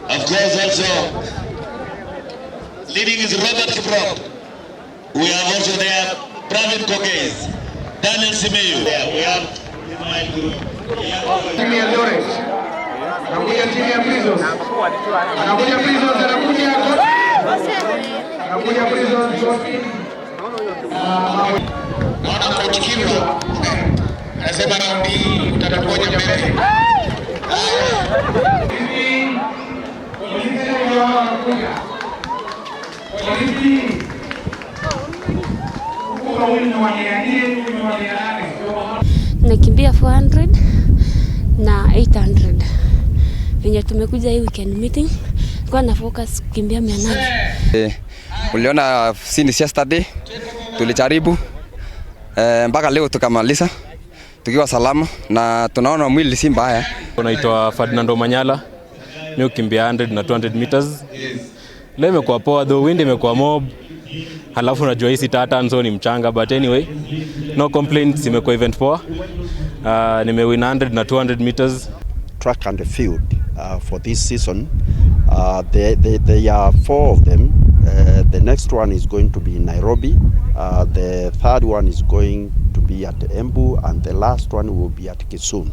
Of course, also leading is Robert Kiprop. We have also there Pravin Koges, Daniel Simeyu. We have Ismail Guru. Timu ya Lores. Anakuja timu ya Prisons. Anakuja Prisons, anakuja Prisons. Naona coach Kimbo anasema raundi utatapoja mbele. Nakimbia 400 na 800. Venye tumekuja hii weekend meeting kwa na focus kukimbia 800. Uliona since yesterday tulijaribu mpaka leo tukamaliza tukiwa salama na tunaona mwili si mbaya. Naitwa Ferdinando Manyala. Mimi ukimbia 100 na 200 meters. Leo imekuwa poa, though wind imekuwa mob. Halafu najua hii tata so ni mchanga, but anyway no complaints, imekuwa event poa. Nimewin 100 na 200 meters. Track and field for this season. There are 4 of them. The next one is going to be in Nairobi. The third one is going to be at Embu, and the last one will be at Kisumu.